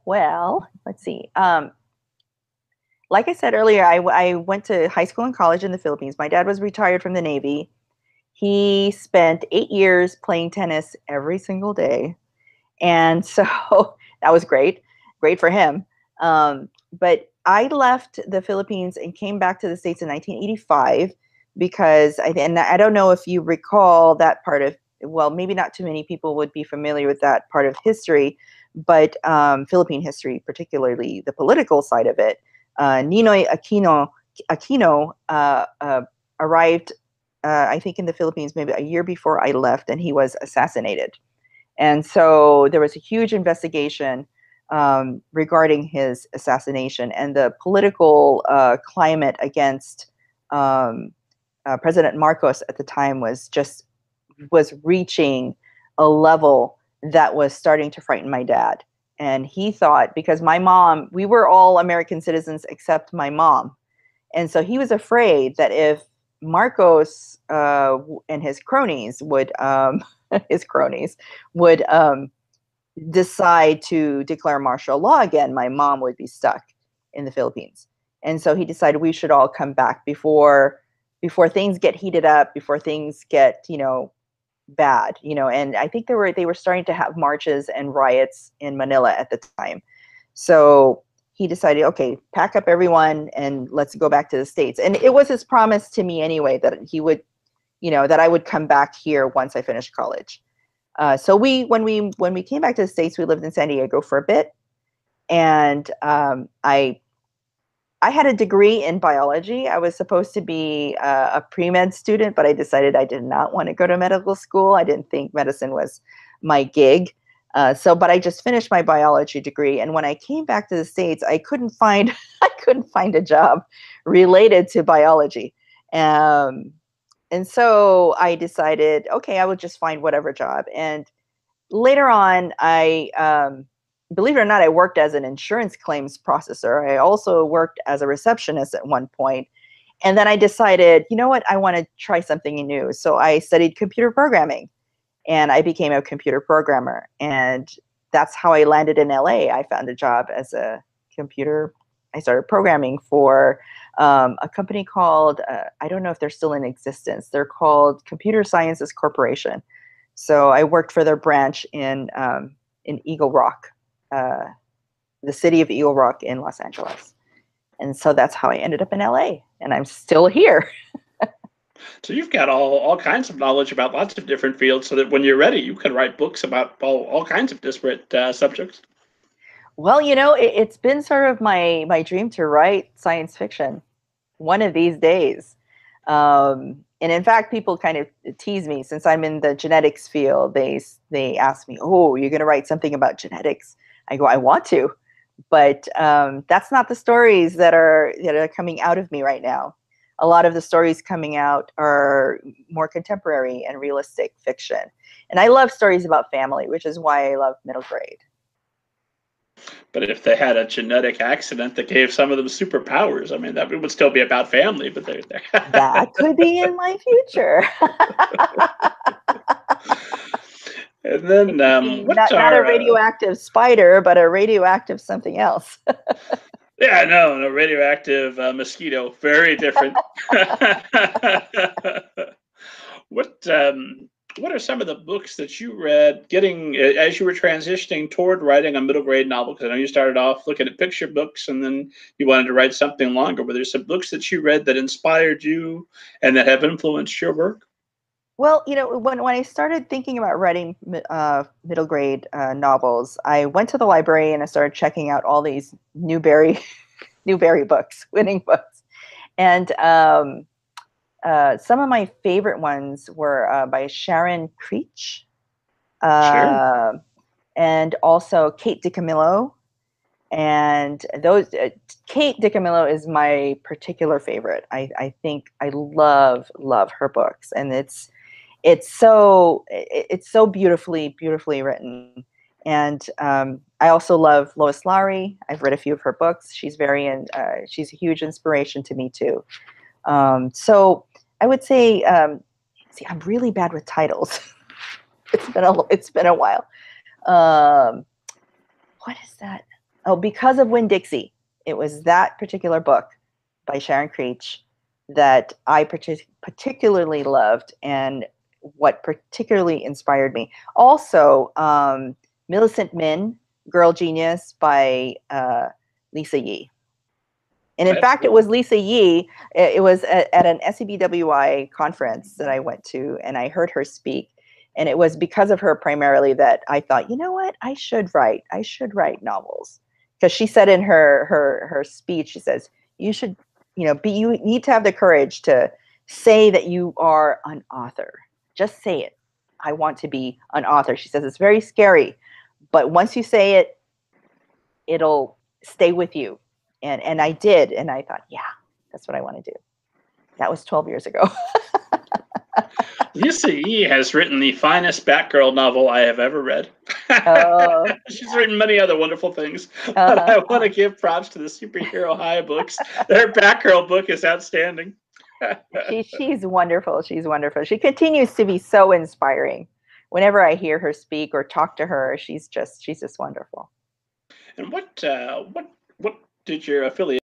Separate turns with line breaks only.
Well, let's see. Like I said earlier, I went to high school and college in the Philippines. My dad was retired from the Navy. He spent 8 years playing tennis every single day. And so that was great for him. But I left the Philippines and came back to the States in 1985 because and I don't know if you recall that part of, well, maybe not too many people would be familiar with that part of history, but Philippine history, particularly the political side of it. Ninoy Aquino arrived, I think, in the Philippines maybe a year before I left, and he was assassinated. And so there was a huge investigation regarding his assassination, and the political climate against President Marcos at the time was reaching a level that was starting to frighten my dad. And he thought, because my mom, we were all American citizens except my mom. And so he was afraid that if Marcos and his cronies would decide to declare martial law again, my mom would be stuck in the Philippines. And so he decided we should all come back before things get heated up, before things get, bad, and I think they were starting to have marches and riots in Manila at the time. So he decided, okay, pack up everyone and let's go back to the States. And it was his promise to me anyway that he would, that I would come back here once I finished college. So when we came back to the States, we lived in San Diego for a bit, and I had a degree in biology. I was supposed to be a pre-med student, but I decided I did not want to go to medical school. I didn't think medicine was my gig. But I just finished my biology degree. And when I came back to the States, I couldn't find a job related to biology. And so I decided, okay, I would just find whatever job. And later on, believe it or not, I worked as an insurance claims processor. I also worked as a receptionist at one point. And then I decided, you know what, I want to try something new. So I studied computer programming, and I became a computer programmer. And that's how I landed in LA. I found a job as I started programming for a company called, I don't know if they're still in existence. They're called Computer Sciences Corporation. So I worked for their branch in Eagle Rock. The city of Eagle Rock in Los Angeles. And so that's how I ended up in LA, and I'm still here.
So you've got all kinds of knowledge about lots of different fields, so that when you're ready, you can write books about all kinds of disparate subjects.
Well, it's been sort of my dream to write science fiction one of these days. And in fact, people kind of tease me, since I'm in the genetics field. They ask me, "Oh, you're going to write something about genetics?" I go, "I want to," but that's not the stories that are coming out of me right now. A lot of the stories coming out are more contemporary and realistic fiction. And I love stories about family, which is why I love middle grade.
But if they had a genetic accident that gave some of them superpowers, I mean, that would still be about family, but they're
that could be in my future.
And then,
not a radioactive spider, but a radioactive something else.
Yeah, no, radioactive mosquito, very different. What are some of the books that you read as you were transitioning toward writing a middle grade novel? Because I know you started off looking at picture books, and then you wanted to write something longer. Were there some books that you read that inspired you and that have influenced your work?
Well, when I started thinking about writing middle grade novels, I went to the library and I started checking out all these Newbery books, winning books. And some of my favorite ones were by Sharon Creech,
Sure.
And also Kate DiCamillo. And those Kate DiCamillo is my particular favorite. I think I love her books, and it's so beautifully written. And I also love Lois Lowry. I've read a few of her books. She's she's a huge inspiration to me too. So I would say, I'm really bad with titles. It's been a while. What is that? Oh, because of Winn-Dixie. It was that particular book by Sharon Creech that I particularly loved and what particularly inspired me. Also, Millicent Min, Girl Genius by Lisa Yee. And in fact, it was Lisa Yee. It was at an SEBWI conference that I went to, and I heard her speak. And it was because of her primarily that I thought, you know what, I should write novels. Because she said in her speech, she says, you should, you need to have the courage to say that you are an author. Just say it. I want to be an author. She says it's very scary, but once you say it, it'll stay with you. And I did, and I thought, yeah, that's what I want to do. That was 12 years ago.
Lisa Yee has written the finest Batgirl novel I have ever read. She's written many other wonderful things, but I want to give props to the Superhero High books. Their Batgirl book is outstanding.
She's wonderful. She's wonderful. She continues to be so inspiring. Whenever I hear her speak or talk to her, she's just wonderful.
And what did your affiliate